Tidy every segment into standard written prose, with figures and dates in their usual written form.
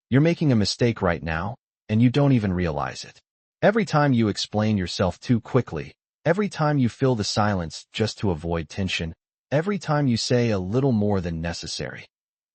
You're making a mistake right now, and you don't even realize it. Every time you explain yourself too quickly, every time you fill the silence just to avoid tension, every time you say a little more than necessary,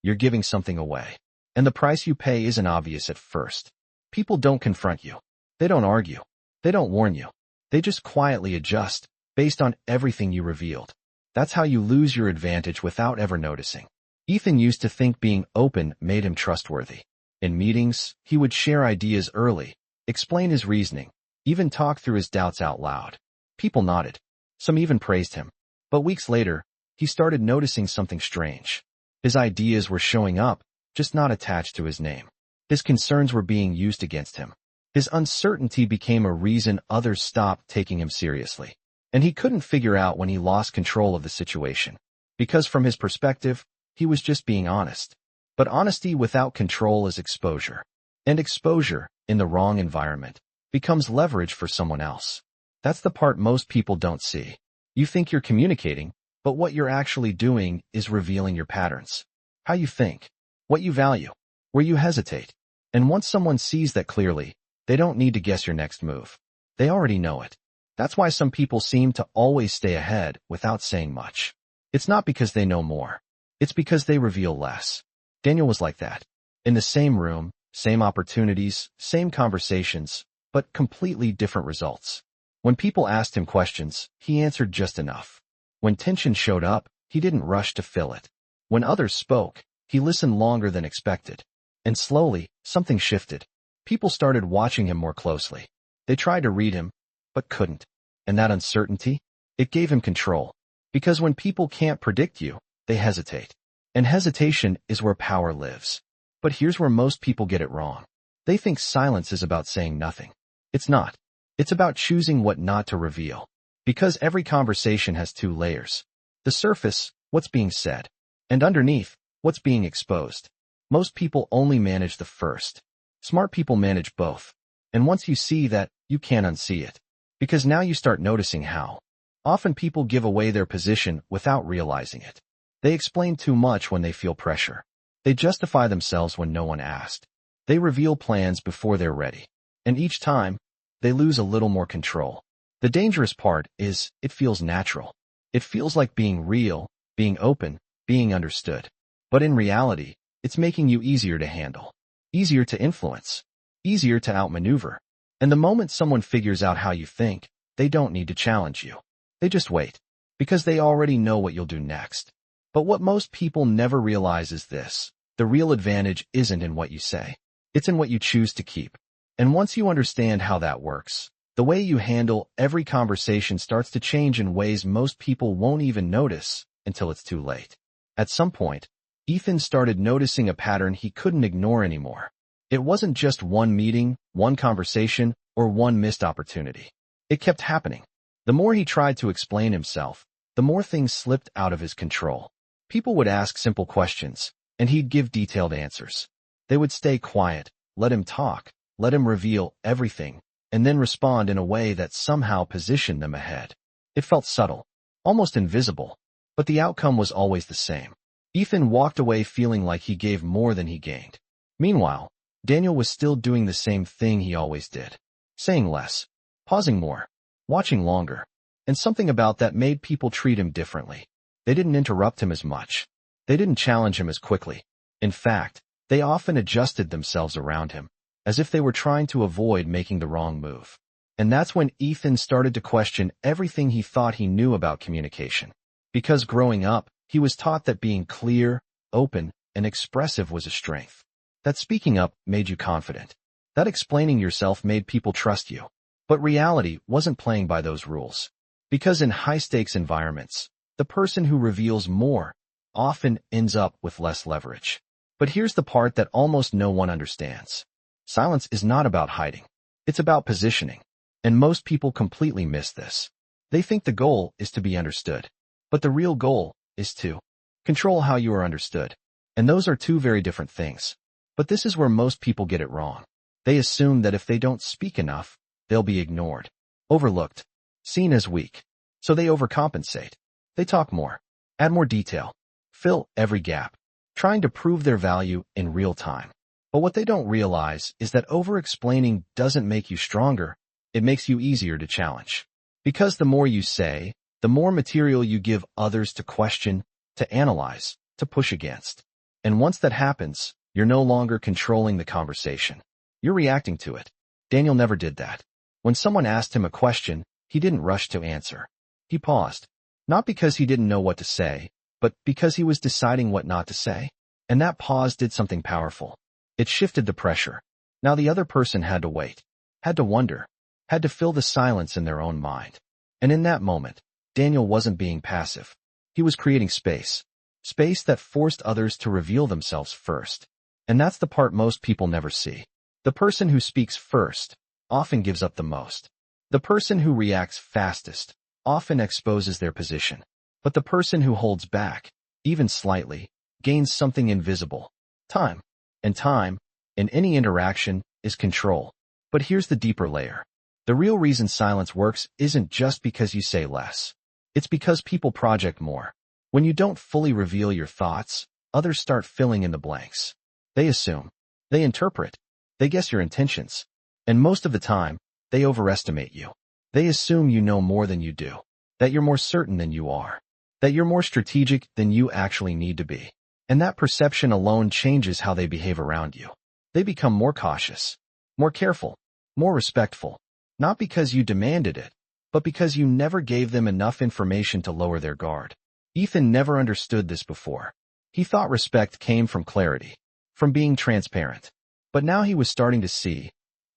you're giving something away. And the price you pay isn't obvious at first. People don't confront you. They don't argue. They don't warn you. They just quietly adjust, based on everything you revealed. That's how you lose your advantage without ever noticing. Ethan used to think being open made him trustworthy. In meetings, he would share ideas early, explain his reasoning, even talk through his doubts out loud. People nodded. Some even praised him. But weeks later, he started noticing something strange. His ideas were showing up, just not attached to his name. His concerns were being used against him. His uncertainty became a reason others stopped taking him seriously. And he couldn't figure out when he lost control of the situation. Because from his perspective, he was just being honest. But honesty without control is exposure. And exposure, in the wrong environment, becomes leverage for someone else. That's the part most people don't see. You think you're communicating, but what you're actually doing is revealing your patterns. How you think, what you value, where you hesitate. And once someone sees that clearly, they don't need to guess your next move. They already know it. That's why some people seem to always stay ahead without saying much. It's not because they know more. It's because they reveal less. Daniel was like that. In the same room, same opportunities, same conversations, but completely different results. When people asked him questions, he answered just enough. When tension showed up, he didn't rush to fill it. When others spoke, he listened longer than expected. And slowly, something shifted. People started watching him more closely. They tried to read him, but couldn't. And that uncertainty, it gave him control. Because when people can't predict you, they hesitate. And hesitation is where power lives. But here's where most people get it wrong. They think silence is about saying nothing. It's not. It's about choosing what not to reveal. Because every conversation has two layers. The surface, what's being said. And underneath, what's being exposed. Most people only manage the first. Smart people manage both. And once you see that, you can't unsee it. Because now you start noticing how often people give away their position without realizing it. They explain too much when they feel pressure. They justify themselves when no one asked. They reveal plans before they're ready. And each time, they lose a little more control. The dangerous part is, it feels natural. It feels like being real, being open, being understood. But in reality, it's making you easier to handle, easier to influence, easier to outmaneuver. And the moment someone figures out how you think, they don't need to challenge you. They just wait, because they already know what you'll do next. But what most people never realize is this: the real advantage isn't in what you say. It's in what you choose to keep. And once you understand how that works, the way you handle every conversation starts to change in ways most people won't even notice until it's too late. At some point, Ethan started noticing a pattern he couldn't ignore anymore. It wasn't just one meeting, one conversation, or one missed opportunity. It kept happening. The more he tried to explain himself, the more things slipped out of his control. People would ask simple questions, and he'd give detailed answers. They would stay quiet, let him talk, let him reveal everything, and then respond in a way that somehow positioned them ahead. It felt subtle, almost invisible, but the outcome was always the same. Ethan walked away feeling like he gave more than he gained. Meanwhile, Daniel was still doing the same thing he always did. Saying less, pausing more, watching longer, and something about that made people treat him differently. They didn't interrupt him as much. They didn't challenge him as quickly. In fact, they often adjusted themselves around him, as if they were trying to avoid making the wrong move. And that's when Ethan started to question everything he thought he knew about communication. Because growing up, he was taught that being clear, open, and expressive was a strength. That speaking up made you confident. That explaining yourself made people trust you. But reality wasn't playing by those rules. Because in high-stakes environments, the person who reveals more often ends up with less leverage. But here's the part that almost no one understands. Silence is not about hiding. It's about positioning. And most people completely miss this. They think the goal is to be understood. But the real goal is to control how you are understood. And those are two very different things. But this is where most people get it wrong. They assume that if they don't speak enough, they'll be ignored, overlooked, seen as weak. So they overcompensate. They talk more, add more detail, fill every gap, trying to prove their value in real time. But what they don't realize is that over-explaining doesn't make you stronger, it makes you easier to challenge. Because the more you say, the more material you give others to question, to analyze, to push against. And once that happens, you're no longer controlling the conversation. You're reacting to it. Daniel never did that. When someone asked him a question, he didn't rush to answer. He paused. Not because he didn't know what to say, but because he was deciding what not to say. And that pause did something powerful. It shifted the pressure. Now the other person had to wait, had to wonder, had to fill the silence in their own mind. And in that moment, Daniel wasn't being passive. He was creating space. Space that forced others to reveal themselves first. And that's the part most people never see. The person who speaks first often gives up the most. The person who reacts fastest often exposes their position. But the person who holds back, even slightly, gains something invisible. Time. And time, in any interaction, is control. But here's the deeper layer. The real reason silence works isn't just because you say less. It's because people project more. When you don't fully reveal your thoughts, others start filling in the blanks. They assume. They interpret. They guess your intentions. And most of the time, they overestimate you. They assume you know more than you do. That you're more certain than you are. That you're more strategic than you actually need to be. And that perception alone changes how they behave around you. They become more cautious, more careful, more respectful. Not because you demanded it, but because you never gave them enough information to lower their guard. Ethan never understood this before. He thought respect came from clarity, from being transparent. But now he was starting to see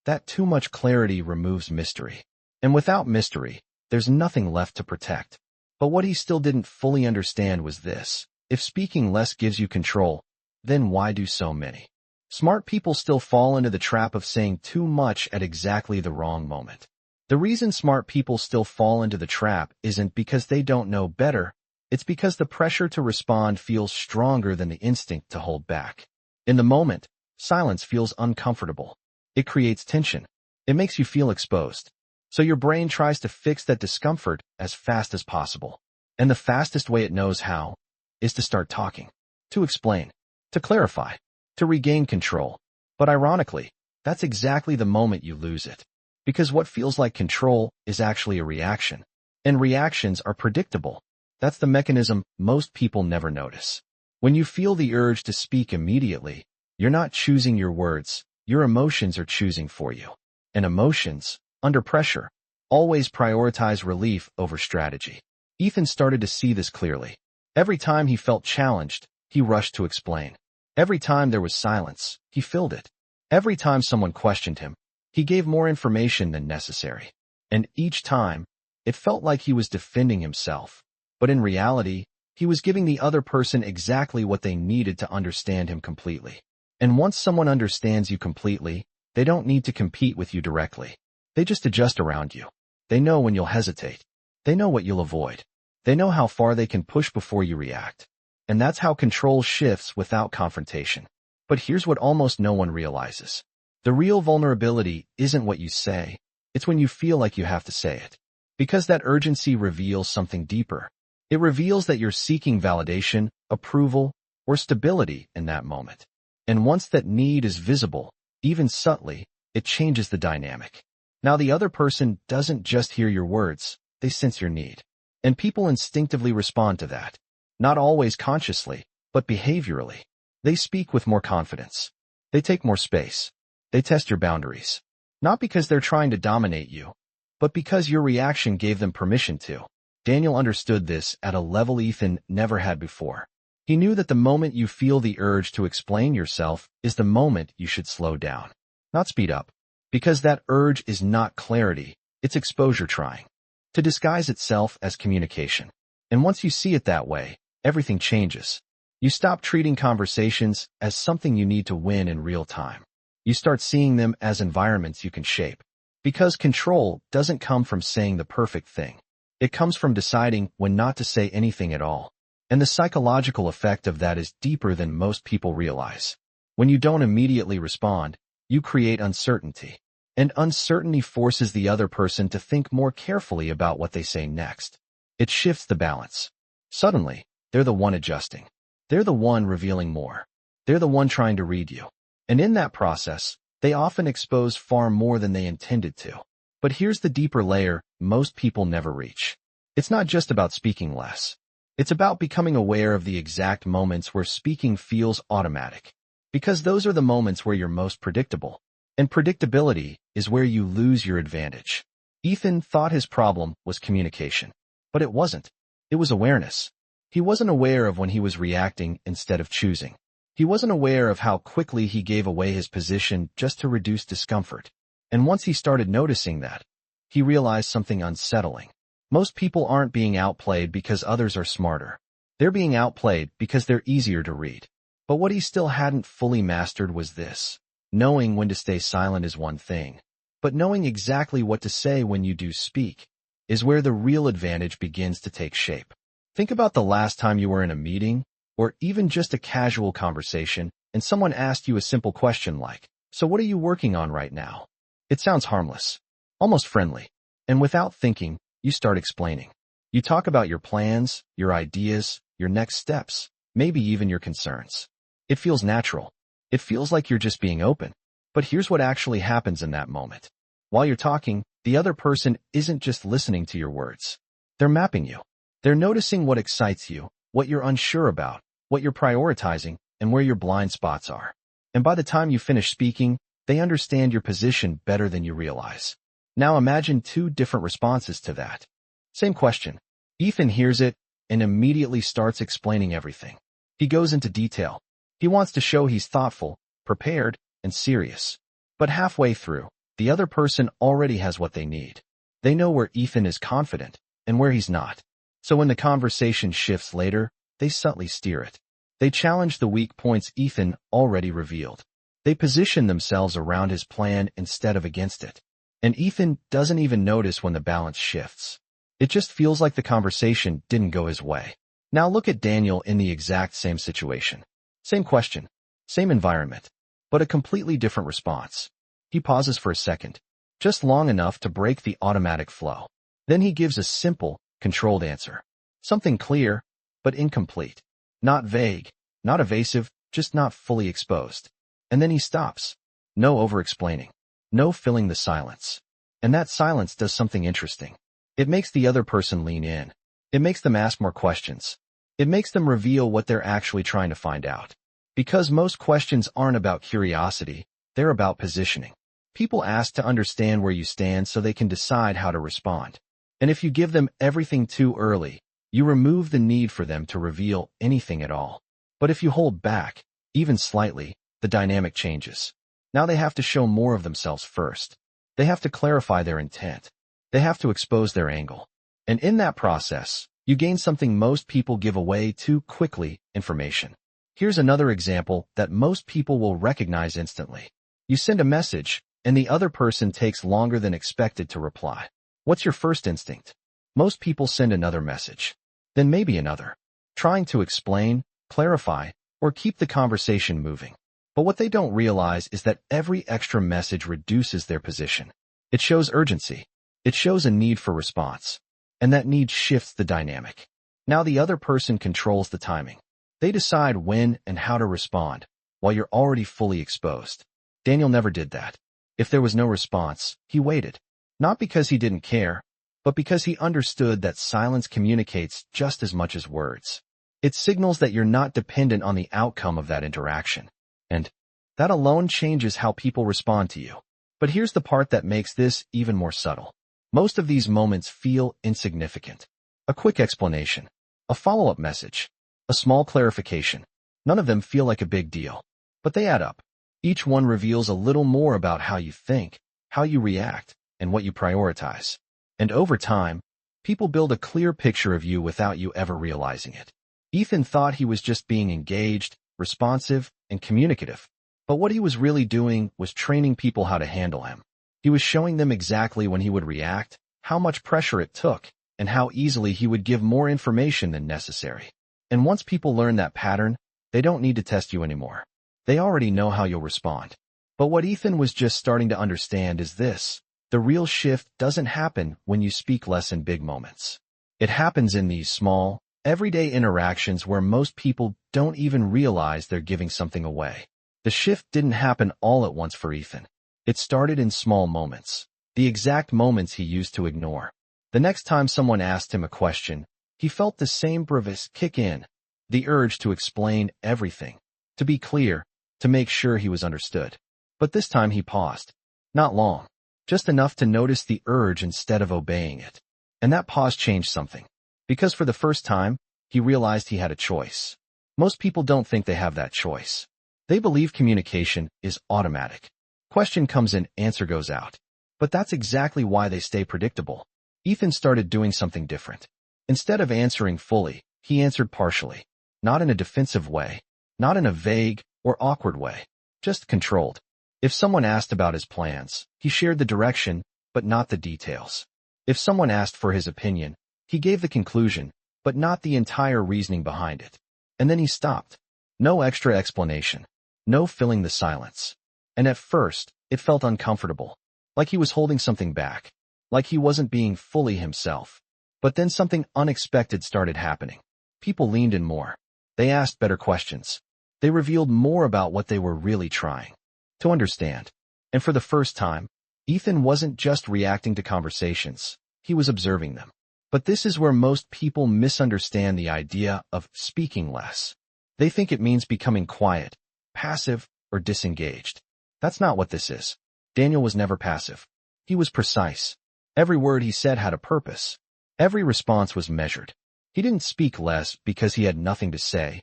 that too much clarity removes mystery. And without mystery, there's nothing left to protect. But what he still didn't fully understand was this. If speaking less gives you control, then why do so many? Smart people still fall into the trap of saying too much at exactly the wrong moment. The reason smart people still fall into the trap isn't because they don't know better, it's because the pressure to respond feels stronger than the instinct to hold back. In the moment, silence feels uncomfortable. It creates tension. It makes you feel exposed. So your brain tries to fix that discomfort as fast as possible. And the fastest way it knows how is to start talking, to explain, to clarify, to regain control. But ironically, that's exactly the moment you lose it. Because what feels like control is actually a reaction. And reactions are predictable. That's the mechanism most people never notice. When you feel the urge to speak immediately, you're not choosing your words, your emotions are choosing for you. And emotions, under pressure, always prioritize relief over strategy. Ethan started to see this clearly. Every time he felt challenged, he rushed to explain. Every time there was silence, he filled it. Every time someone questioned him, he gave more information than necessary. And each time, it felt like he was defending himself. But in reality, he was giving the other person exactly what they needed to understand him completely. And once someone understands you completely, they don't need to compete with you directly. They just adjust around you. They know when you'll hesitate. They know what you'll avoid. They know how far they can push before you react. And that's how control shifts without confrontation. But here's what almost no one realizes. The real vulnerability isn't what you say. It's when you feel like you have to say it. Because that urgency reveals something deeper. It reveals that you're seeking validation, approval, or stability in that moment. And once that need is visible, even subtly, it changes the dynamic. Now the other person doesn't just hear your words, they sense your need. And people instinctively respond to that. Not always consciously, but behaviorally. They speak with more confidence. They take more space. They test your boundaries. Not because they're trying to dominate you, but because your reaction gave them permission to. Daniel understood this at a level Ethan never had before. He knew that the moment you feel the urge to explain yourself is the moment you should slow down, not speed up. Because that urge is not clarity, it's exposure trying to disguise itself as communication. And once you see it that way, everything changes. You stop treating conversations as something you need to win in real time. You start seeing them as environments you can shape. Because control doesn't come from saying the perfect thing. It comes from deciding when not to say anything at all. And the psychological effect of that is deeper than most people realize. When you don't immediately respond, you create uncertainty. And uncertainty forces the other person to think more carefully about what they say next. It shifts the balance. Suddenly, they're the one adjusting. They're the one revealing more. They're the one trying to read you. And in that process, they often expose far more than they intended to. But here's the deeper layer most people never reach. It's not just about speaking less. It's about becoming aware of the exact moments where speaking feels automatic. Because those are the moments where you're most predictable. And predictability is where you lose your advantage. Ethan thought his problem was communication. But it wasn't. It was awareness. He wasn't aware of when he was reacting instead of choosing. He wasn't aware of how quickly he gave away his position just to reduce discomfort. And once he started noticing that, he realized something unsettling. Most people aren't being outplayed because others are smarter. They're being outplayed because they're easier to read. But what he still hadn't fully mastered was this. Knowing when to stay silent is one thing, but knowing exactly what to say when you do speak is where the real advantage begins to take shape. Think about the last time you were in a meeting, or even just a casual conversation, and someone asked you a simple question like, "So what are you working on right now?" It sounds harmless, almost friendly, and without thinking, you start explaining. You talk about your plans, your ideas, your next steps, maybe even your concerns. It feels natural. It feels like you're just being open. But here's what actually happens in that moment. While you're talking, the other person isn't just listening to your words. They're mapping you. They're noticing what excites you, what you're unsure about, what you're prioritizing, and where your blind spots are. And by the time you finish speaking, they understand your position better than you realize. Now imagine two different responses to that. Same question. Ethan hears it and immediately starts explaining everything. He goes into detail. He wants to show he's thoughtful, prepared, and serious. But halfway through, the other person already has what they need. They know where Ethan is confident and where he's not. So when the conversation shifts later, they subtly steer it. They challenge the weak points Ethan already revealed. They position themselves around his plan instead of against it. And Ethan doesn't even notice when the balance shifts. It just feels like the conversation didn't go his way. Now look at Daniel in the exact same situation. Same question, same environment, but a completely different response. He pauses for a second, just long enough to break the automatic flow. Then he gives a simple, controlled answer. Something clear, but incomplete. Not vague, not evasive, just not fully exposed. And then he stops. No over-explaining. No filling the silence. And that silence does something interesting. It makes the other person lean in. It makes them ask more questions. It makes them reveal what they're actually trying to find out. Because most questions aren't about curiosity, they're about positioning. People ask to understand where you stand so they can decide how to respond. And if you give them everything too early, you remove the need for them to reveal anything at all. But if you hold back, even slightly, the dynamic changes. Now they have to show more of themselves first. They have to clarify their intent. They have to expose their angle. And in that process, you gain something most people give away too quickly: information. Here's another example that most people will recognize instantly. You send a message, and the other person takes longer than expected to reply. What's your first instinct? Most people send another message. Then maybe another. Trying to explain, clarify, or keep the conversation moving. But what they don't realize is that every extra message reduces their position. It shows urgency. It shows a need for response. And that need shifts the dynamic. Now the other person controls the timing. They decide when and how to respond, while you're already fully exposed. Daniel never did that. If there was no response, he waited. Not because he didn't care, but because he understood that silence communicates just as much as words. It signals that you're not dependent on the outcome of that interaction. And that alone changes how people respond to you. But here's the part that makes this even more subtle. Most of these moments feel insignificant. A quick explanation, a follow-up message, a small clarification. None of them feel like a big deal, but they add up. Each one reveals a little more about how you think, how you react, and what you prioritize. And over time, people build a clear picture of you without you ever realizing it. Ethan thought he was just being engaged, responsive, and communicative. But what he was really doing was training people how to handle him. He was showing them exactly when he would react, how much pressure it took, and how easily he would give more information than necessary. And once people learn that pattern, they don't need to test you anymore. They already know how you'll respond. But what Ethan was just starting to understand is this: the real shift doesn't happen when you speak less in big moments. It happens in these small, everyday interactions where most people don't even realize they're giving something away. The shift didn't happen all at once for Ethan. It started in small moments, the exact moments he used to ignore. The next time someone asked him a question, he felt the same bravado kick in, the urge to explain everything, to be clear, to make sure he was understood. But this time he paused. Not long, just enough to notice the urge instead of obeying it. And that pause changed something. Because for the first time, he realized he had a choice. Most people don't think they have that choice. They believe communication is automatic. Question comes in, answer goes out. But that's exactly why they stay predictable. Ethan started doing something different. Instead of answering fully, he answered partially. Not in a defensive way, not in a vague or awkward way, just controlled. If someone asked about his plans, he shared the direction, but not the details. If someone asked for his opinion, he gave the conclusion, but not the entire reasoning behind it. And then he stopped. No extra explanation. No filling the silence. And at first, it felt uncomfortable. Like he was holding something back. Like he wasn't being fully himself. But then something unexpected started happening. People leaned in more. They asked better questions. They revealed more about what they were really trying to understand. And for the first time, Ethan wasn't just reacting to conversations. He was observing them. But this is where most people misunderstand the idea of speaking less. They think it means becoming quiet, passive, or disengaged. That's not what this is. Daniel was never passive. He was precise. Every word he said had a purpose. Every response was measured. He didn't speak less because he had nothing to say.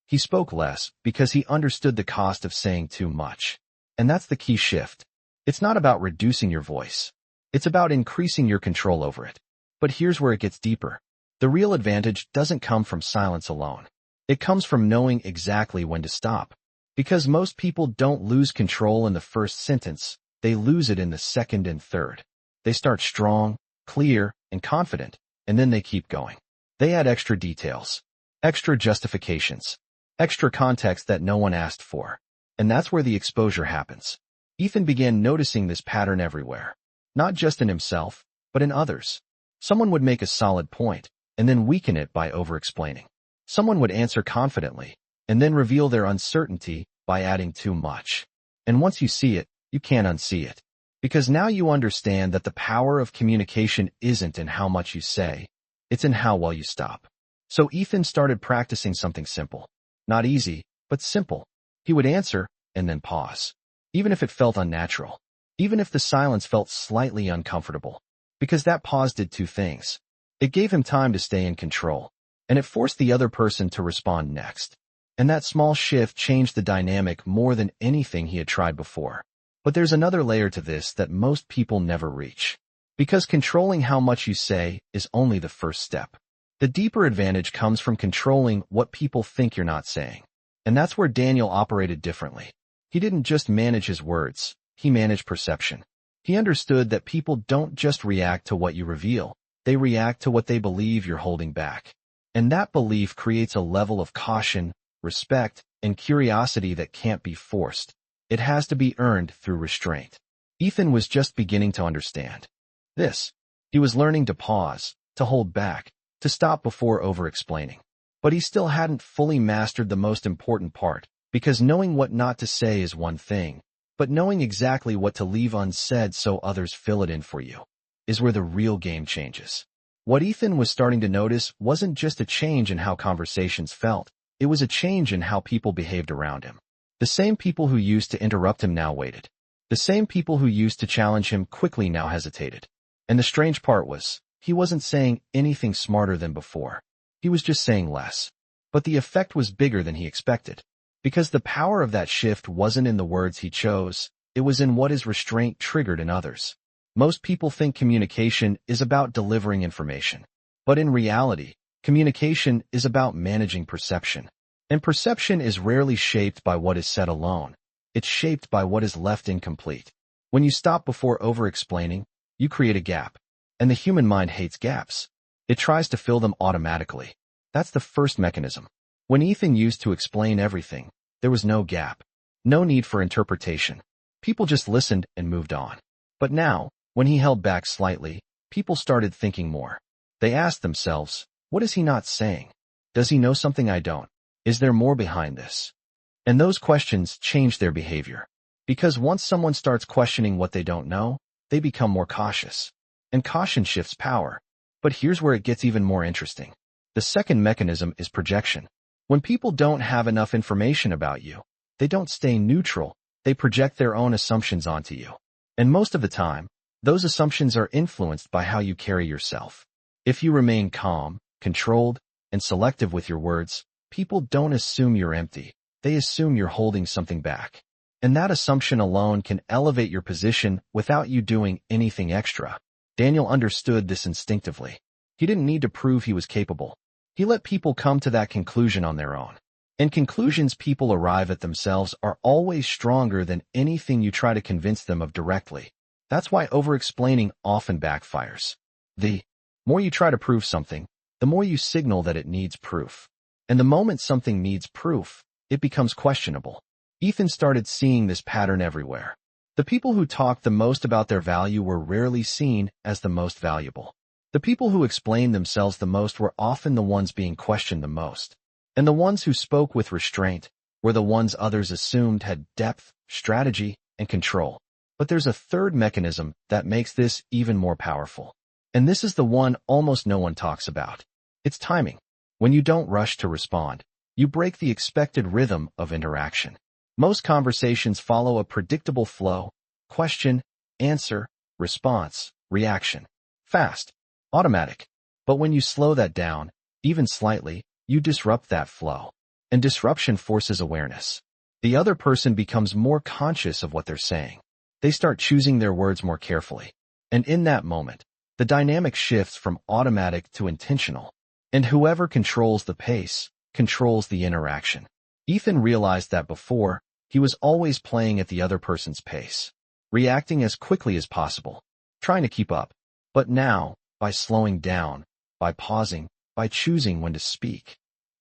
He spoke less because he understood the cost of saying too much. And that's the key shift. It's not about reducing your voice. It's about increasing your control over it. But here's where it gets deeper. The real advantage doesn't come from silence alone. It comes from knowing exactly when to stop. Because most people don't lose control in the first sentence, they lose it in the second and third. They start strong, clear, and confident, and then they keep going. They add extra details, extra justifications, extra context that no one asked for. And that's where the exposure happens. Ethan began noticing this pattern everywhere. Not just in himself, but in others. Someone would make a solid point, and then weaken it by over-explaining. Someone would answer confidently, and then reveal their uncertainty by adding too much. And once you see it, you can't unsee it. Because now you understand that the power of communication isn't in how much you say, it's in how well you stop. So Ethan started practicing something simple. Not easy, but simple. He would answer, and then pause. Even if it felt unnatural. Even if the silence felt slightly uncomfortable. Because that pause did two things. It gave him time to stay in control, and it forced the other person to respond next. And that small shift changed the dynamic more than anything he had tried before. But there's another layer to this that most people never reach. Because controlling how much you say is only the first step. The deeper advantage comes from controlling what people think you're not saying. And that's where Daniel operated differently. He didn't just manage his words, he managed perception. He understood that people don't just react to what you reveal, they react to what they believe you're holding back. And that belief creates a level of caution, respect, and curiosity that can't be forced. It has to be earned through restraint. Ethan was just beginning to understand this. He was learning to pause, to hold back, to stop before over-explaining. But he still hadn't fully mastered the most important part, because knowing what not to say is one thing, but knowing exactly what to leave unsaid so others fill it in for you is where the real game changes. What Ethan was starting to notice wasn't just a change in how conversations felt, it was a change in how people behaved around him. The same people who used to interrupt him now waited. The same people who used to challenge him quickly now hesitated. And the strange part was, he wasn't saying anything smarter than before. He was just saying less. But the effect was bigger than he expected. Because the power of that shift wasn't in the words he chose, it was in what his restraint triggered in others. Most people think communication is about delivering information. But in reality, communication is about managing perception. And perception is rarely shaped by what is said alone. It's shaped by what is left incomplete. When you stop before over-explaining, you create a gap. And the human mind hates gaps. It tries to fill them automatically. That's the first mechanism. When Ethan used to explain everything, there was no gap. No need for interpretation. People just listened and moved on. But now, when he held back slightly, people started thinking more. They asked themselves, what is he not saying? Does he know something I don't? Is there more behind this? And those questions change their behavior. Because once someone starts questioning what they don't know, they become more cautious. And caution shifts power. But here's where it gets even more interesting. The second mechanism is projection. When people don't have enough information about you, they don't stay neutral, they project their own assumptions onto you. And most of the time, those assumptions are influenced by how you carry yourself. If you remain calm, controlled, and selective with your words, people don't assume you're empty, they assume you're holding something back. And that assumption alone can elevate your position without you doing anything extra. Daniel understood this instinctively. He didn't need to prove he was capable. He let people come to that conclusion on their own. And conclusions people arrive at themselves are always stronger than anything you try to convince them of directly. That's why over-explaining often backfires. The more you try to prove something, the more you signal that it needs proof. And the moment something needs proof, it becomes questionable. Ethan started seeing this pattern everywhere. The people who talked the most about their value were rarely seen as the most valuable. The people who explained themselves the most were often the ones being questioned the most. And the ones who spoke with restraint were the ones others assumed had depth, strategy, and control. But there's a third mechanism that makes this even more powerful. And this is the one almost no one talks about. It's timing. When you don't rush to respond, you break the expected rhythm of interaction. Most conversations follow a predictable flow: question, answer, response, reaction. Fast, automatic. But when you slow that down, even slightly, you disrupt that flow. And disruption forces awareness. The other person becomes more conscious of what they're saying. They start choosing their words more carefully. And in that moment, the dynamic shifts from automatic to intentional. And whoever controls the pace controls the interaction. Ethan realized that before, he was always playing at the other person's pace, reacting as quickly as possible, trying to keep up. But now, by slowing down, by pausing, by choosing when to speak,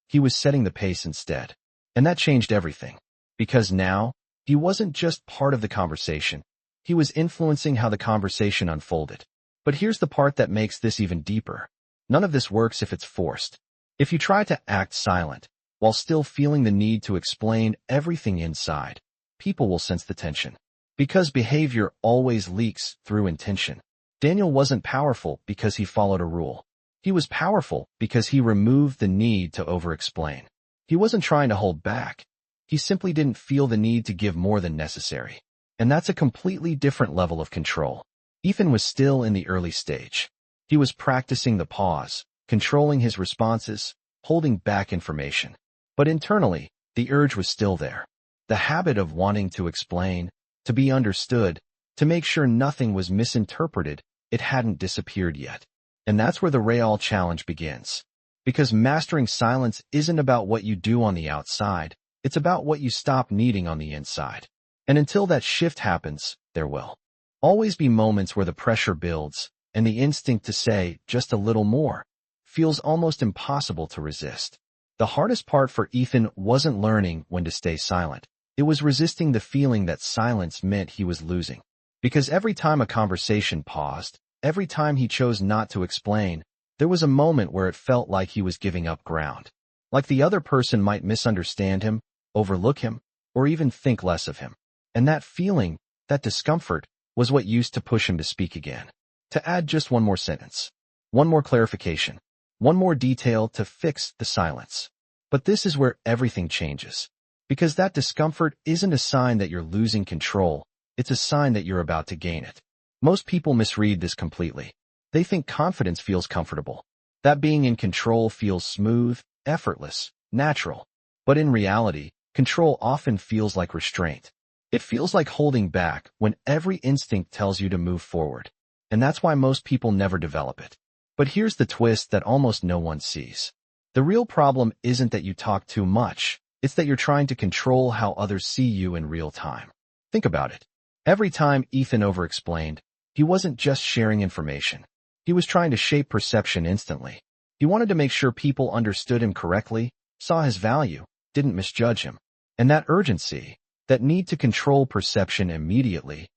he was setting the pace instead. And that changed everything. Because now, he wasn't just part of the conversation, he was influencing how the conversation unfolded. But here's the part that makes this even deeper. None of this works if it's forced. If you try to act silent, while still feeling the need to explain everything inside, people will sense the tension. Because behavior always leaks through intention. Daniel wasn't powerful because he followed a rule. He was powerful because he removed the need to over-explain. He wasn't trying to hold back. He simply didn't feel the need to give more than necessary. And that's a completely different level of control. Ethan was still in the early stage. He was practicing the pause, controlling his responses, holding back information. But internally, the urge was still there. The habit of wanting to explain, to be understood, to make sure nothing was misinterpreted, it hadn't disappeared yet. And that's where the real challenge begins. Because mastering silence isn't about what you do on the outside, it's about what you stop needing on the inside. And until that shift happens, there will always be moments where the pressure builds, and the instinct to say just a little more feels almost impossible to resist. The hardest part for Ethan wasn't learning when to stay silent. It was resisting the feeling that silence meant he was losing. Because every time a conversation paused, every time he chose not to explain, there was a moment where it felt like he was giving up ground. Like the other person might misunderstand him, overlook him, or even think less of him. And that feeling, that discomfort, was what used to push him to speak again. To add just one more sentence, one more clarification, one more detail to fix the silence. But this is where everything changes. Because that discomfort isn't a sign that you're losing control, it's a sign that you're about to gain it. Most people misread this completely. They think confidence feels comfortable, that being in control feels smooth, effortless, natural. But in reality, control often feels like restraint. It feels like holding back when every instinct tells you to move forward. And that's why most people never develop it. But here's the twist that almost no one sees. The real problem isn't that you talk too much, it's that you're trying to control how others see you in real time. Think about it. Every time Ethan over-explained, he wasn't just sharing information. He was trying to shape perception instantly. He wanted to make sure people understood him correctly, saw his value, didn't misjudge him. And that urgency, that need to control perception immediately,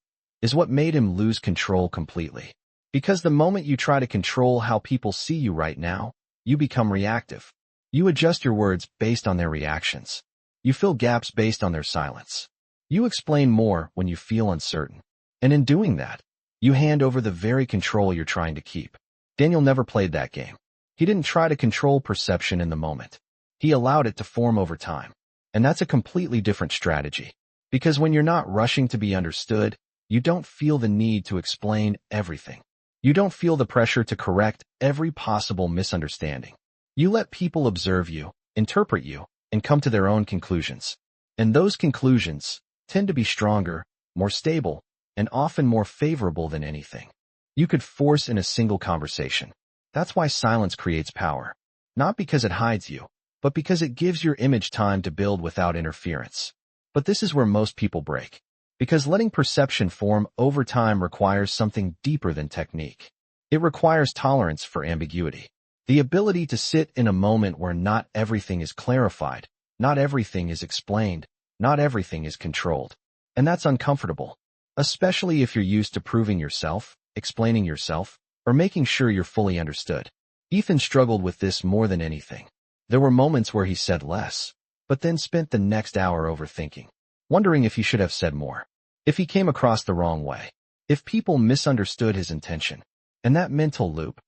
is what made him lose control completely. Because the moment you try to control how people see you right now, you become reactive. You adjust your words based on their reactions. You fill gaps based on their silence. You explain more when you feel uncertain. And in doing that, you hand over the very control you're trying to keep. Daniel never played that game. He didn't try to control perception in the moment. He allowed it to form over time. And that's a completely different strategy. Because when you're not rushing to be understood, you don't feel the need to explain everything. You don't feel the pressure to correct every possible misunderstanding. You let people observe you, interpret you, and come to their own conclusions. And those conclusions tend to be stronger, more stable, and often more favorable than anything you could force in a single conversation. That's why silence creates power. Not because it hides you, but because it gives your image time to build without interference. But this is where most people break. Because letting perception form over time requires something deeper than technique. It requires tolerance for ambiguity. The ability to sit in a moment where not everything is clarified, not everything is explained, not everything is controlled. And that's uncomfortable. Especially if you're used to proving yourself, explaining yourself, or making sure you're fully understood. Ethan struggled with this more than anything. There were moments where he said less, but then spent the next hour overthinking, wondering if he should have said more, if he came across the wrong way, if people misunderstood his intention. And that mental loop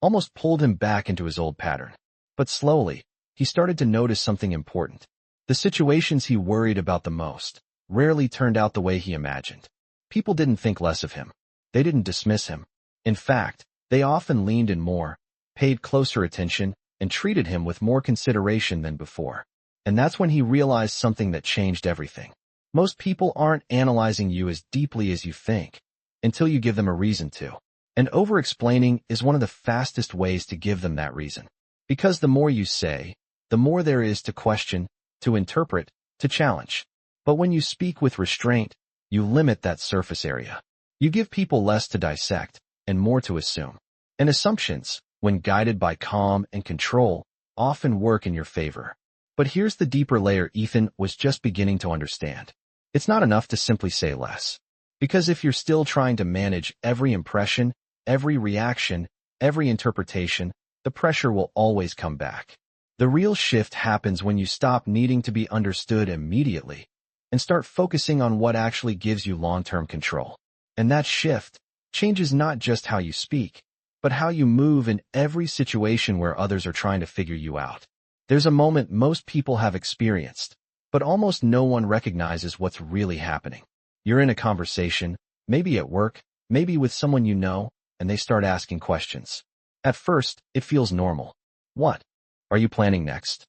almost pulled him back into his old pattern. But slowly, he started to notice something important. The situations he worried about the most rarely turned out the way he imagined. People didn't think less of him. They didn't dismiss him. In fact, they often leaned in more, paid closer attention, and treated him with more consideration than before. And that's when he realized something that changed everything. Most people aren't analyzing you as deeply as you think, until you give them a reason to. And over-explaining is one of the fastest ways to give them that reason. Because the more you say, the more there is to question, to interpret, to challenge. But when you speak with restraint, you limit that surface area. You give people less to dissect and more to assume. And assumptions, when guided by calm and control, often work in your favor. But here's the deeper layer Ethan was just beginning to understand. It's not enough to simply say less. Because if you're still trying to manage every impression, every reaction, every interpretation, the pressure will always come back. The real shift happens when you stop needing to be understood immediately and start focusing on what actually gives you long-term control. And that shift changes not just how you speak, but how you move in every situation where others are trying to figure you out. There's a moment most people have experienced, but almost no one recognizes what's really happening. You're in a conversation, maybe at work, maybe with someone you know, and they start asking questions. At first, it feels normal. What are you planning next?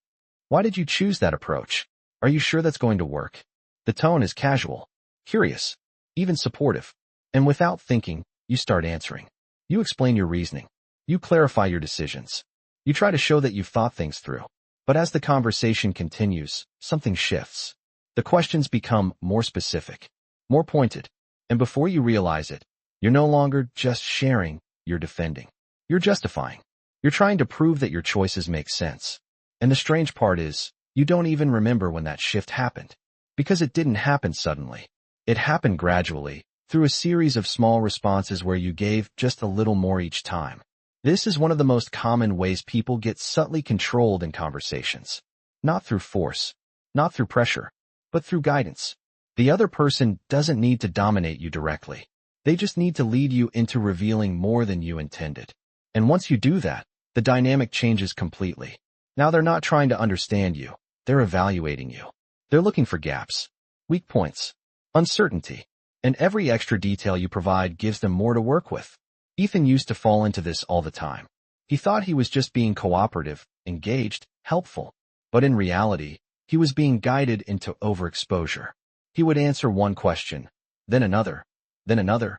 Why did you choose that approach? Are you sure that's going to work? The tone is casual, curious, even supportive. And without thinking, you start answering. You explain your reasoning. You clarify your decisions. You try to show that you've thought things through. But as the conversation continues, something shifts. The questions become more specific, more pointed. And before you realize it, you're no longer just sharing, you're defending. You're justifying. You're trying to prove that your choices make sense. And the strange part is, you don't even remember when that shift happened. Because it didn't happen suddenly. It happened gradually, through a series of small responses where you gave just a little more each time. This is one of the most common ways people get subtly controlled in conversations. Not through force, not through pressure, but through guidance. The other person doesn't need to dominate you directly. They just need to lead you into revealing more than you intended. And once you do that, the dynamic changes completely. Now they're not trying to understand you. They're evaluating you. They're looking for gaps, weak points, uncertainty. And every extra detail you provide gives them more to work with. Ethan used to fall into this all the time. He thought he was just being cooperative, engaged, helpful. But in reality, he was being guided into overexposure. He would answer one question, then another,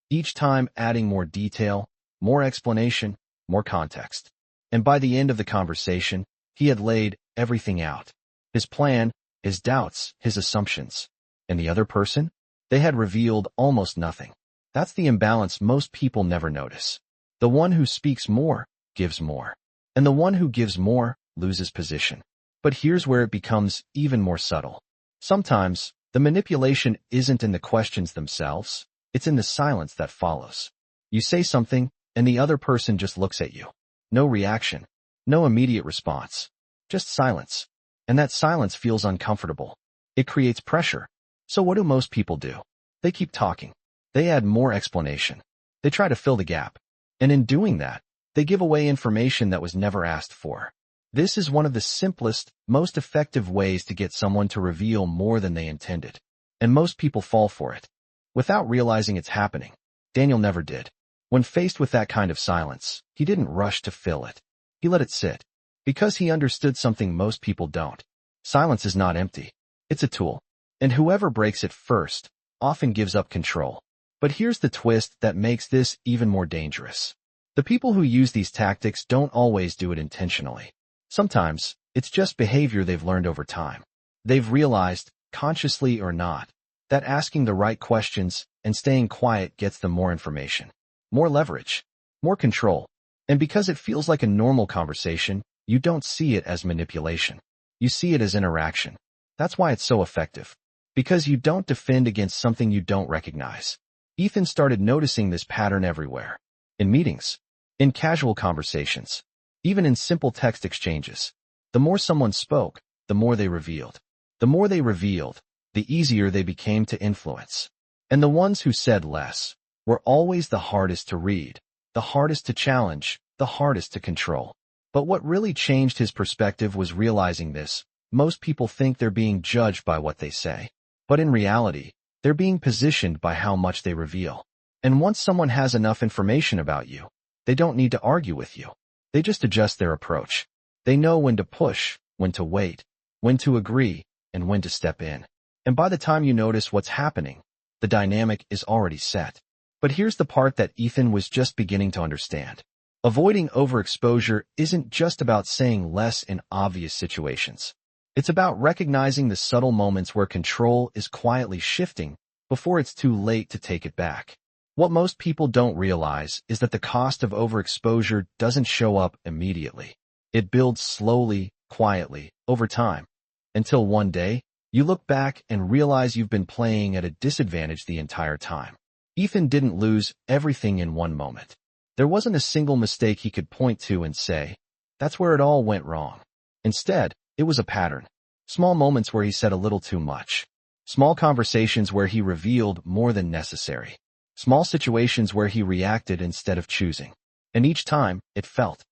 each time adding more detail, more explanation, more context. And by the end of the conversation, he had laid everything out. His plan, his doubts, his assumptions. And the other person? They had revealed almost nothing. That's the imbalance most people never notice. The one who speaks more, gives more. And the one who gives more, loses position. But here's where it becomes even more subtle. Sometimes, the manipulation isn't in the questions themselves, it's in the silence that follows. You say something, and the other person just looks at you. No reaction. No immediate response. Just silence. And that silence feels uncomfortable. It creates pressure. So what do most people do? They keep talking. They add more explanation. They try to fill the gap. And in doing that, they give away information that was never asked for. This is one of the simplest, most effective ways to get someone to reveal more than they intended. And most people fall for it. Without realizing it's happening. Daniel never did. When faced with that kind of silence, he didn't rush to fill it. He let it sit. Because he understood something most people don't. Silence is not empty. It's a tool. And whoever breaks it first often gives up control. But here's the twist that makes this even more dangerous. The people who use these tactics don't always do it intentionally. Sometimes, it's just behavior they've learned over time. They've realized, consciously or not, that asking the right questions and staying quiet gets them more information, more leverage, more control. And because it feels like a normal conversation, you don't see it as manipulation. You see it as interaction. That's why it's so effective. Because you don't defend against something you don't recognize. Ethan started noticing this pattern everywhere. In meetings, in casual conversations, even in simple text exchanges. The more someone spoke, the more they revealed. The more they revealed, the easier they became to influence. And the ones who said less were always the hardest to read, the hardest to challenge, the hardest to control. But what really changed his perspective was realizing this. Most people think they're being judged by what they say. But in reality, they're being positioned by how much they reveal. And once someone has enough information about you, they don't need to argue with you. They just adjust their approach. They know when to push, when to wait, when to agree, and when to step in. And by the time you notice what's happening, the dynamic is already set. But here's the part that Ethan was just beginning to understand. Avoiding overexposure isn't just about saying less in obvious situations. It's about recognizing the subtle moments where control is quietly shifting before it's too late to take it back. What most people don't realize is that the cost of overexposure doesn't show up immediately. It builds slowly, quietly, over time, until one day, you look back and realize you've been playing at a disadvantage the entire time. Ethan didn't lose everything in one moment. There wasn't a single mistake he could point to and say, that's where it all went wrong. Instead, it was a pattern. Small moments where he said a little too much. Small conversations where he revealed more than necessary. Small situations where he reacted instead of choosing. And each time, it felt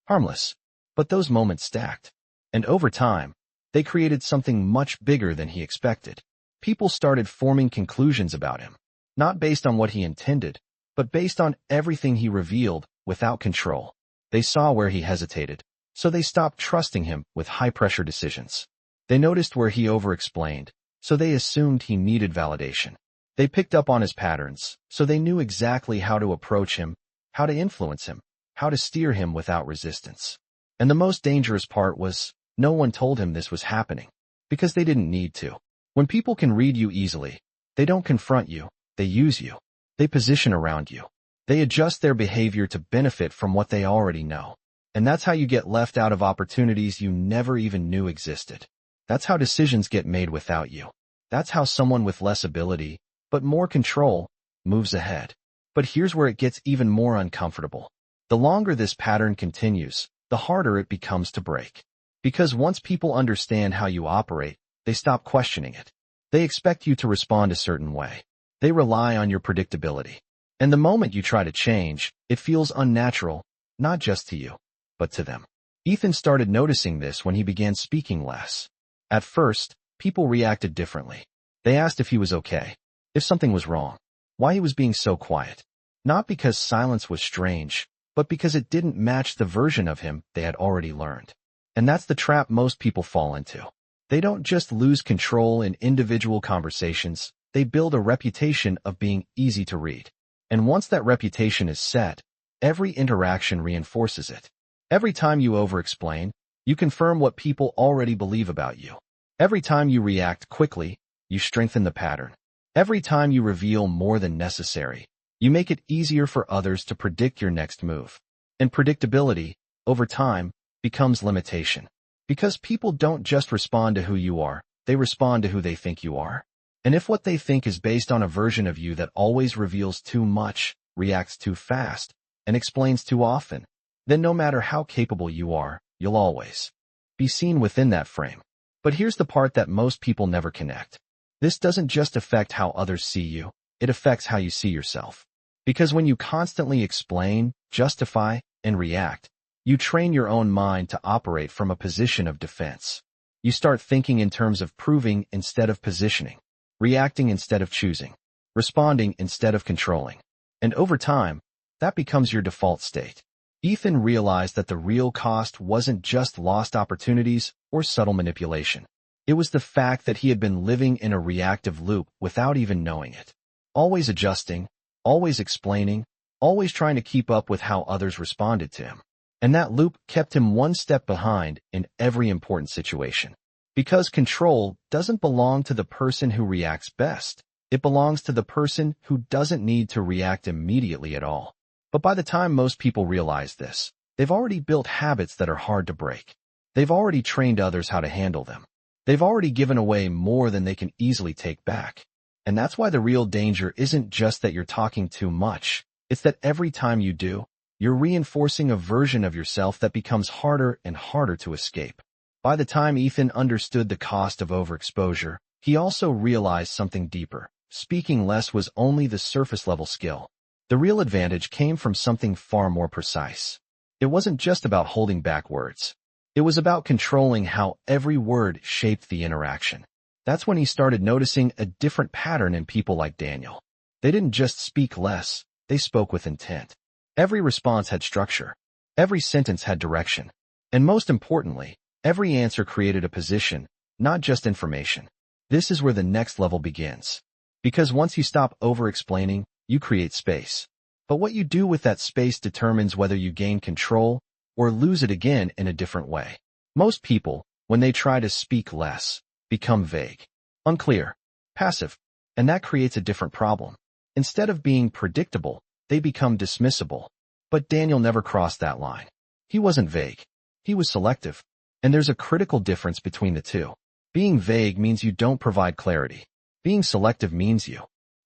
harmless. But those moments stacked. And over time, they created something much bigger than he expected. People started forming conclusions about him. Not based on what he intended, but based on everything he revealed without control. They saw where he hesitated, so they stopped trusting him with high-pressure decisions. They noticed where he overexplained, so they assumed he needed validation. They picked up on his patterns, so they knew exactly how to approach him, how to influence him, how to steer him without resistance. And the most dangerous part was, no one told him this was happening, because they didn't need to. When people can read you easily, they don't confront you, they use you. They position around you. They adjust their behavior to benefit from what they already know. And that's how you get left out of opportunities you never even knew existed. That's how decisions get made without you. That's how someone with less ability, but more control, moves ahead. But here's where it gets even more uncomfortable. The longer this pattern continues, the harder it becomes to break. Because once people understand how you operate, they stop questioning it. They expect you to respond a certain way. They rely on your predictability. And the moment you try to change, it feels unnatural, not just to you, but to them. Ethan started noticing this when he began speaking less. At first, people reacted differently. They asked if he was okay, if something was wrong, why he was being so quiet. Not because silence was strange, but because it didn't match the version of him they had already learned. And that's the trap most people fall into. They don't just lose control in individual conversations, they build a reputation of being easy to read. And once that reputation is set, every interaction reinforces it. Every time you over-explain, you confirm what people already believe about you. Every time you react quickly, you strengthen the pattern. Every time you reveal more than necessary, you make it easier for others to predict your next move. And predictability, over time, becomes limitation. Because people don't just respond to who you are, they respond to who they think you are. And if what they think is based on a version of you that always reveals too much, reacts too fast, and explains too often, then no matter how capable you are, you'll always be seen within that frame. But here's the part that most people never connect. This doesn't just affect how others see you, it affects how you see yourself. Because when you constantly explain, justify, and react, you train your own mind to operate from a position of defense. You start thinking in terms of proving instead of positioning, reacting instead of choosing, responding instead of controlling. And over time, that becomes your default state. Ethan realized that the real cost wasn't just lost opportunities or subtle manipulation. It was the fact that he had been living in a reactive loop without even knowing it. Always adjusting, always explaining, always trying to keep up with how others responded to him. And that loop kept him one step behind in every important situation. Because control doesn't belong to the person who reacts best. It belongs to the person who doesn't need to react immediately at all. But by the time most people realize this, they've already built habits that are hard to break. They've already trained others how to handle them. They've already given away more than they can easily take back. And that's why the real danger isn't just that you're talking too much. It's that every time you do, you're reinforcing a version of yourself that becomes harder and harder to escape. By the time Ethan understood the cost of overexposure, he also realized something deeper. Speaking less was only the surface-level skill. The real advantage came from something far more precise. It wasn't just about holding back words. It was about controlling how every word shaped the interaction. That's when he started noticing a different pattern in people like Daniel. They didn't just speak less, they spoke with intent. Every response had structure. Every sentence had direction. And most importantly, every answer created a position, not just information. This is where the next level begins. Because once you stop over-explaining, you create space. But what you do with that space determines whether you gain control or lose it again in a different way. Most people, when they try to speak less, become vague, unclear, passive, and that creates a different problem. Instead of being predictable, they become dismissible. But Daniel never crossed that line. He wasn't vague. He was selective. And there's a critical difference between the two. Being vague means you don't provide clarity. Being selective means you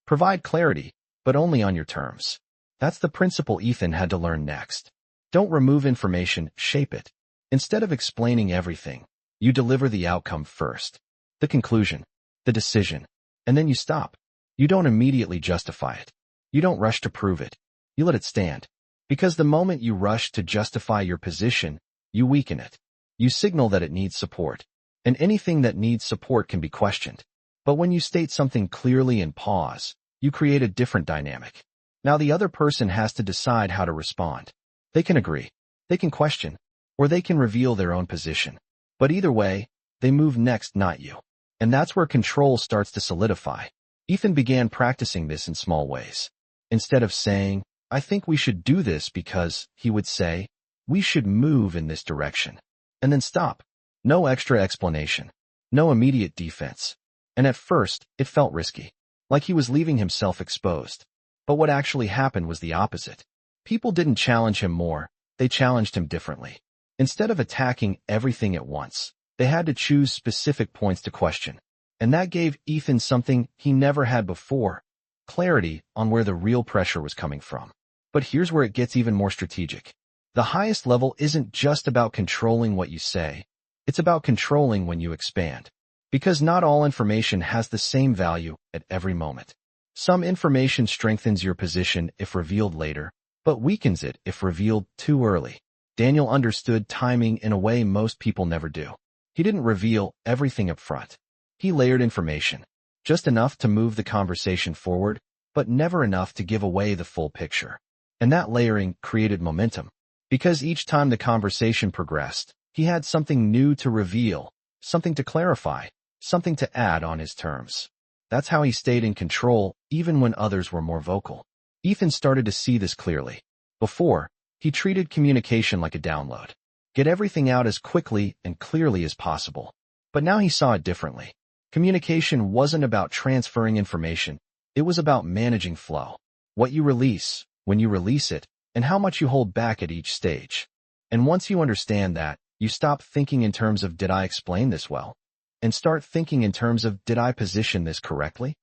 provide clarity, but only on your terms. That's the principle Ethan had to learn next. Don't remove information, shape it. Instead of explaining everything, you deliver the outcome first. The conclusion, the decision, and then you stop. You don't immediately justify it. You don't rush to prove it. You let it stand. Because the moment you rush to justify your position, you weaken it. You signal that it needs support. And anything that needs support can be questioned. But when you state something clearly and pause, you create a different dynamic. Now the other person has to decide how to respond. They can agree, they can question, or they can reveal their own position. But either way, they move next, not you. And that's where control starts to solidify. Ethan began practicing this in small ways. Instead of saying, I think we should do this because, he would say, we should move in this direction. And then stop. No extra explanation. No immediate defense. And at first, it felt risky. Like he was leaving himself exposed. But what actually happened was the opposite. People didn't challenge him more, they challenged him differently. Instead of attacking everything at once, they had to choose specific points to question. And that gave Ethan something he never had before, clarity on where the real pressure was coming from. But here's where it gets even more strategic. The highest level isn't just about controlling what you say, it's about controlling when you expand. Because not all information has the same value at every moment. Some information strengthens your position if revealed later, but weakens it if revealed too early. Daniel understood timing in a way most people never do. He didn't reveal everything up front. He layered information, just enough to move the conversation forward, but never enough to give away the full picture. And that layering created momentum. Because each time the conversation progressed, he had something new to reveal, something to clarify, something to add on his terms. That's how he stayed in control, even when others were more vocal. Ethan started to see this clearly. Before, he treated communication like a download. Get everything out as quickly and clearly as possible. But now he saw it differently. Communication wasn't about transferring information. It was about managing flow. What you release, when you release it, and how much you hold back at each stage. And once you understand that, you stop thinking in terms of did I explain this well? And start thinking in terms of did I position this correctly?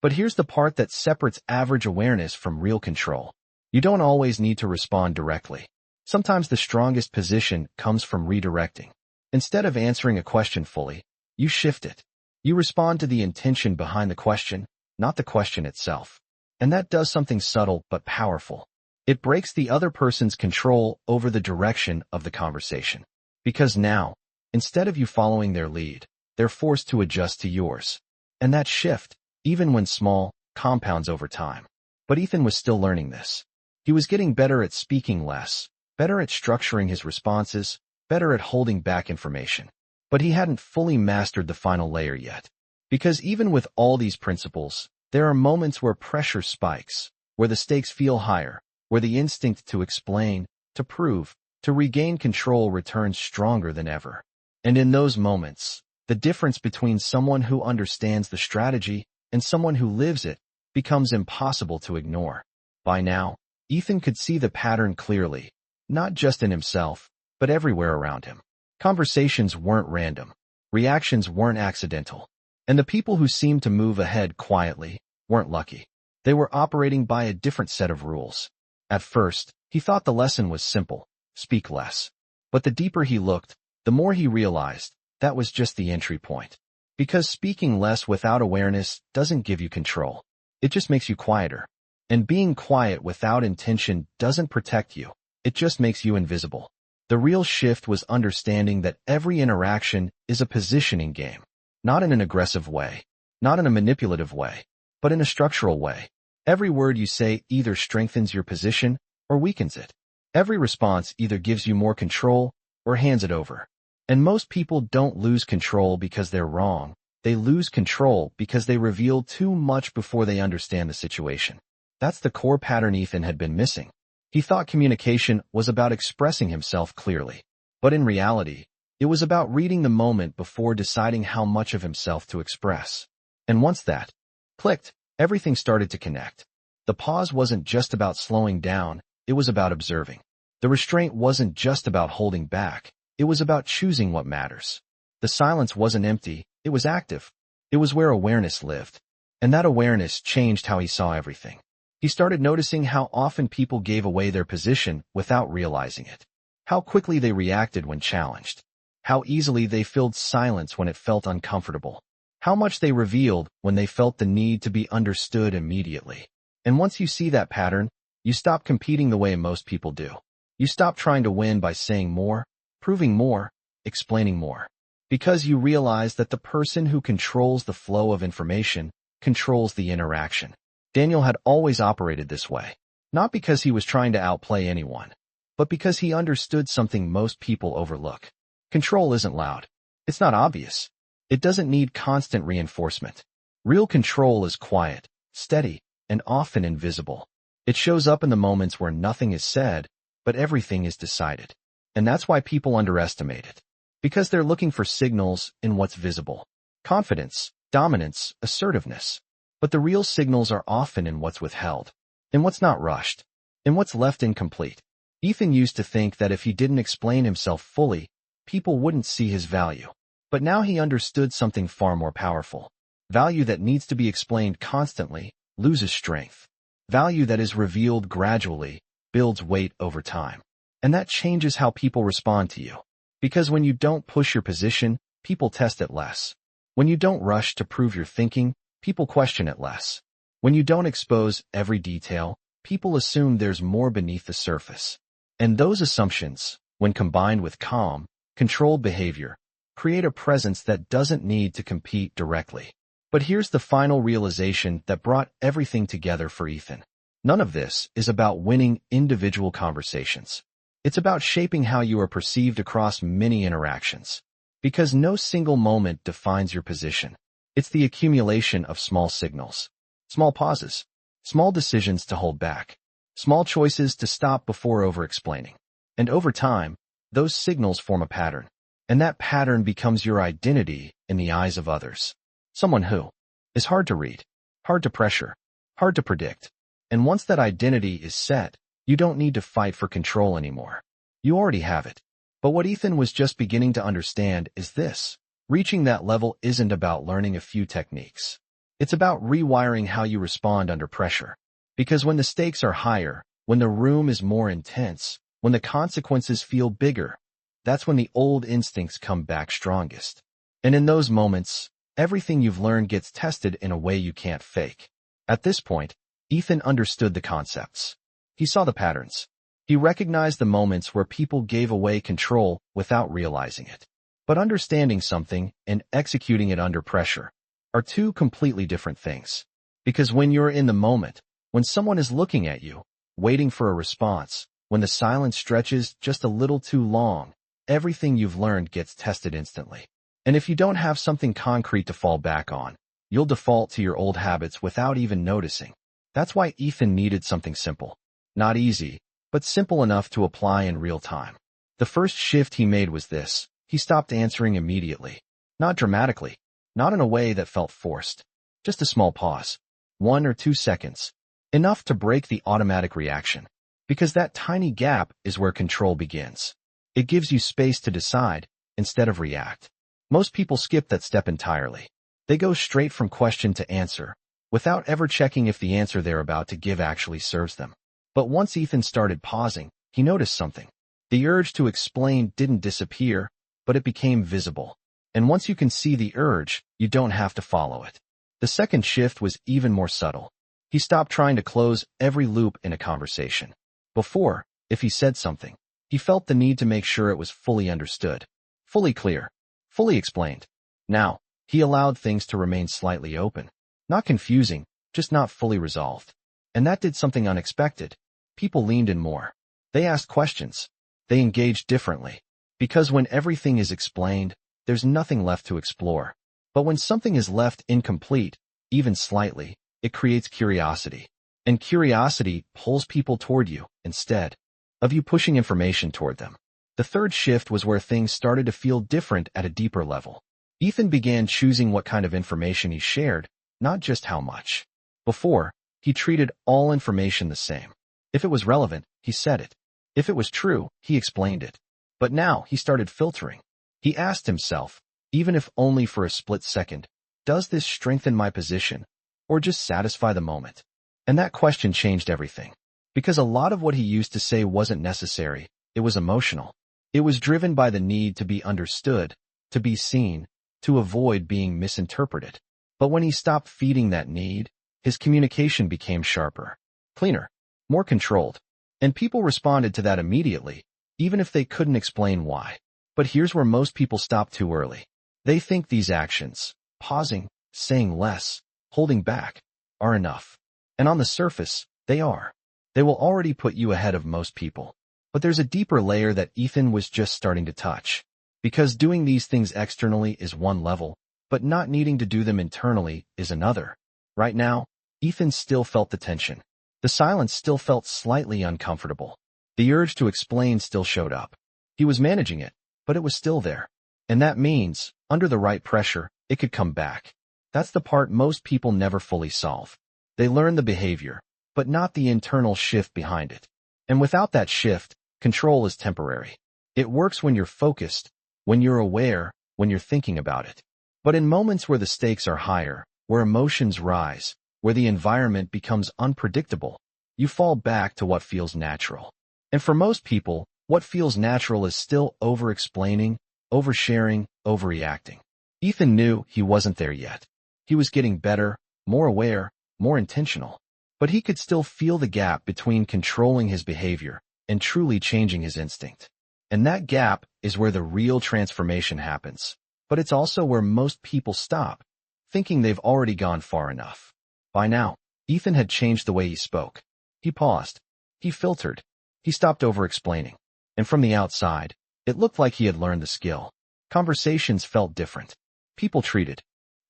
But here's the part that separates average awareness from real control. You don't always need to respond directly. Sometimes the strongest position comes from redirecting. Instead of answering a question fully, You shift it. You respond to the intention behind the question, not the question itself. And that does something subtle but powerful. It breaks the other person's control over the direction of the conversation. Because now, instead of you following their lead, they're forced to adjust to yours. And that shift, even when small, compounds over time. But Ethan was still learning this. He was getting better at speaking less, better at structuring his responses, better at holding back information. But he hadn't fully mastered the final layer yet. Because even with all these principles, there are moments where pressure spikes, where the stakes feel higher, where the instinct to explain, to prove, to regain control returns stronger than ever. And in those moments, the difference between someone who understands the strategy and someone who lives it becomes impossible to ignore. By now, Ethan could see the pattern clearly, not just in himself, but everywhere around him. Conversations weren't random. Reactions weren't accidental. And the people who seemed to move ahead quietly weren't lucky. They were operating by a different set of rules. At first, he thought the lesson was simple: speak less. But the deeper he looked, the more he realized that was just the entry point. Because speaking less without awareness doesn't give you control. It just makes you quieter. And being quiet without intention doesn't protect you. It just makes you invisible. The real shift was understanding that every interaction is a positioning game. Not in an aggressive way, not in a manipulative way, but in a structural way. Every word you say either strengthens your position or weakens it. Every response either gives you more control or hands it over. And most people don't lose control because they're wrong. They lose control because they reveal too much before they understand the situation. That's the core pattern Ethan had been missing. He thought communication was about expressing himself clearly. But in reality, it was about reading the moment before deciding how much of himself to express. And once that clicked, everything started to connect. The pause wasn't just about slowing down, it was about observing. The restraint wasn't just about holding back, it was about choosing what matters. The silence wasn't empty, it was active. It was where awareness lived. And that awareness changed how he saw everything. He started noticing how often people gave away their position without realizing it. How quickly they reacted when challenged. How easily they filled silence when it felt uncomfortable. How much they revealed when they felt the need to be understood immediately. And once you see that pattern, you stop competing the way most people do. You stop trying to win by saying more, proving more, explaining more. Because you realize that the person who controls the flow of information controls the interaction. Daniel had always operated this way. Not because he was trying to outplay anyone, but because he understood something most people overlook. Control isn't loud. It's not obvious. It doesn't need constant reinforcement. Real control is quiet, steady, and often invisible. It shows up in the moments where nothing is said, but everything is decided. And that's why people underestimate it. Because they're looking for signals in what's visible. Confidence, dominance, assertiveness. But the real signals are often in what's withheld, in what's not rushed, in what's left incomplete. Ethan used to think that if he didn't explain himself fully, people wouldn't see his value. But now he understood something far more powerful. Value that needs to be explained constantly loses strength. Value that is revealed gradually builds weight over time. And that changes how people respond to you. Because when you don't push your position, people test it less. When you don't rush to prove your thinking, people question it less. When you don't expose every detail, people assume there's more beneath the surface. And those assumptions, when combined with calm, controlled behavior, create a presence that doesn't need to compete directly. But here's the final realization that brought everything together for Ethan. None of this is about winning individual conversations. It's about shaping how you are perceived across many interactions. Because no single moment defines your position. It's the accumulation of small signals, small pauses, small decisions to hold back, small choices to stop before over-explaining. And over time, those signals form a pattern. And that pattern becomes your identity in the eyes of others. Someone who is hard to read, hard to pressure, hard to predict. And once that identity is set, you don't need to fight for control anymore. You already have it. But what Ethan was just beginning to understand is this. Reaching that level isn't about learning a few techniques. It's about rewiring how you respond under pressure. Because when the stakes are higher, when the room is more intense, when the consequences feel bigger, that's when the old instincts come back strongest. And in those moments, everything you've learned gets tested in a way you can't fake. At this point, Ethan understood the concepts. He saw the patterns. He recognized the moments where people gave away control without realizing it. But understanding something and executing it under pressure are two completely different things. Because when you're in the moment, when someone is looking at you, waiting for a response, when the silence stretches just a little too long, everything you've learned gets tested instantly. And if you don't have something concrete to fall back on, you'll default to your old habits without even noticing. That's why Ethan needed something simple. Not easy, but simple enough to apply in real time. The first shift he made was this. He stopped answering immediately. Not dramatically. Not in a way that felt forced. Just a small pause. 1 or 2 seconds. Enough to break the automatic reaction. Because that tiny gap is where control begins. It gives you space to decide, instead of react. Most people skip that step entirely. They go straight from question to answer, without ever checking if the answer they're about to give actually serves them. But once Ethan started pausing, he noticed something. The urge to explain didn't disappear, but it became visible. And once you can see the urge, you don't have to follow it. The second shift was even more subtle. He stopped trying to close every loop in a conversation. Before, if he said something, he felt the need to make sure it was fully understood, fully clear, fully explained. Now, he allowed things to remain slightly open. Not confusing, just not fully resolved. And that did something unexpected. People leaned in more. They asked questions. They engaged differently. Because when everything is explained, there's nothing left to explore. But when something is left incomplete, even slightly, it creates curiosity. And curiosity pulls people toward you, instead of you pushing information toward them. The third shift was where things started to feel different at a deeper level. Ethan began choosing what kind of information he shared, not just how much. Before, he treated all information the same. If it was relevant, he said it. If it was true, he explained it. But now he started filtering. He asked himself, even if only for a split second, does this strengthen my position, or just satisfy the moment? And that question changed everything. Because a lot of what he used to say wasn't necessary, it was emotional. It was driven by the need to be understood, to be seen, to avoid being misinterpreted. But when he stopped feeding that need, his communication became sharper, cleaner, more controlled. And people responded to that immediately, even if they couldn't explain why. But here's where most people stop too early. They think these actions, pausing, saying less, holding back, are enough. And on the surface, they are. They will already put you ahead of most people. But there's a deeper layer that Ethan was just starting to touch. Because doing these things externally is one level, but not needing to do them internally is another. Right now, Ethan still felt the tension. The silence still felt slightly uncomfortable. The urge to explain still showed up. He was managing it, but it was still there. And that means, under the right pressure, it could come back. That's the part most people never fully solve. They learn the behavior, but not the internal shift behind it. And without that shift, control is temporary. It works when you're focused, when you're aware, when you're thinking about it. But in moments where the stakes are higher, where emotions rise, where the environment becomes unpredictable, you fall back to what feels natural. And for most people, what feels natural is still over-explaining, oversharing, overreacting. Ethan knew he wasn't there yet. He was getting better, more aware, more intentional. But he could still feel the gap between controlling his behavior and truly changing his instinct. And that gap is where the real transformation happens. But it's also where most people stop, thinking they've already gone far enough. By now, Ethan had changed the way he spoke. He paused. He filtered. He stopped over-explaining. And from the outside, it looked like he had learned the skill. Conversations felt different. People treated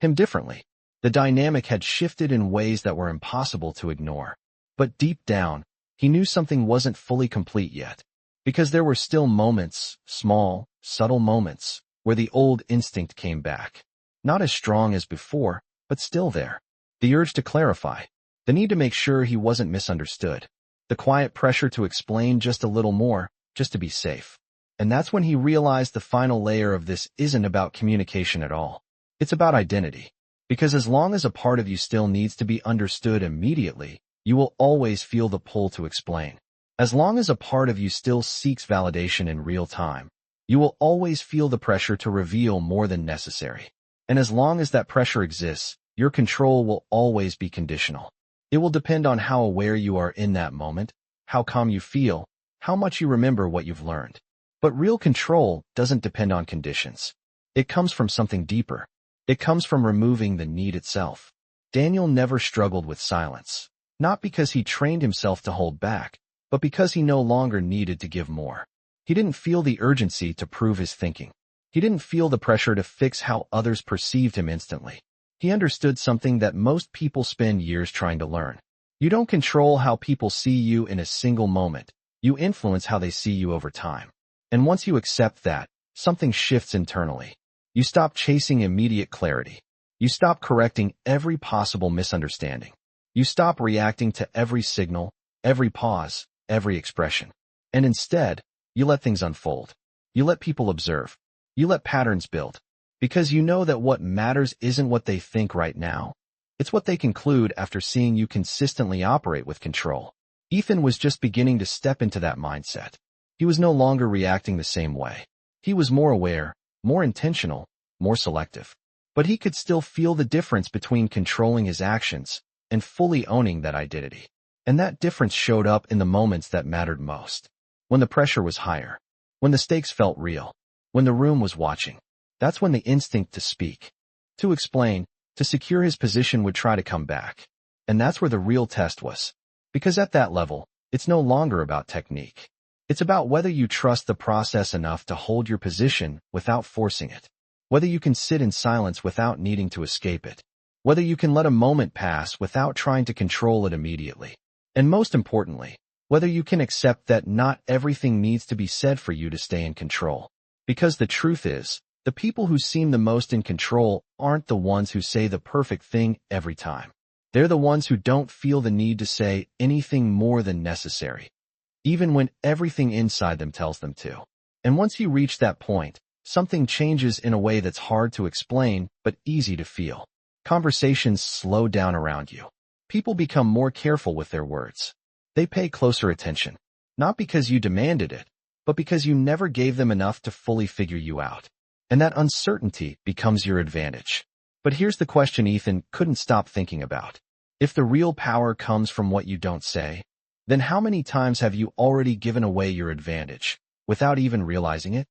him differently. The dynamic had shifted in ways that were impossible to ignore. But deep down, he knew something wasn't fully complete yet. Because there were still moments, small, subtle moments, where the old instinct came back. Not as strong as before, but still there. The urge to clarify. The need to make sure he wasn't misunderstood. The quiet pressure to explain just a little more, just to be safe. And that's when he realized the final layer of this isn't about communication at all. It's about identity. Because as long as a part of you still needs to be understood immediately, you will always feel the pull to explain. As long as a part of you still seeks validation in real time, You will always feel the pressure to reveal more than necessary. And as long as that pressure exists, your control will always be conditional. It will depend on how aware you are in that moment, how calm you feel, how much you remember what you've learned. But real control doesn't depend on conditions. It comes from something deeper. It comes from removing the need itself. Daniel never struggled with silence, not because he trained himself to hold back, but because he no longer needed to give more. He didn't feel the urgency to prove his thinking. He didn't feel the pressure to fix how others perceived him instantly. He understood something that most people spend years trying to learn. You don't control how people see you in a single moment. You influence how they see you over time. And once you accept that, something shifts internally. You stop chasing immediate clarity. You stop correcting every possible misunderstanding. You stop reacting to every signal, every pause, every expression. And instead, you let things unfold. You let people observe. You let patterns build. Because you know that what matters isn't what they think right now. It's what they conclude after seeing you consistently operate with control. Ethan was just beginning to step into that mindset. He was no longer reacting the same way. He was more aware, more intentional, more selective. But he could still feel the difference between controlling his actions and fully owning that identity. And that difference showed up in the moments that mattered most. When the pressure was higher. When the stakes felt real. When the room was watching. That's when the instinct to speak, to explain, to secure his position would try to come back. And that's where the real test was. Because at that level, it's no longer about technique. It's about whether you trust the process enough to hold your position without forcing it. Whether you can sit in silence without needing to escape it. Whether you can let a moment pass without trying to control it immediately. And most importantly, whether you can accept that not everything needs to be said for you to stay in control. Because the truth is, the people who seem the most in control aren't the ones who say the perfect thing every time. They're the ones who don't feel the need to say anything more than necessary, even when everything inside them tells them to. And once you reach that point, something changes in a way that's hard to explain, but easy to feel. Conversations slow down around you. People become more careful with their words. They pay closer attention, not because you demanded it, but because you never gave them enough to fully figure you out. And that uncertainty becomes your advantage. But here's the question Ethan couldn't stop thinking about. If the real power comes from what you don't say, then how many times have you already given away your advantage without even realizing it?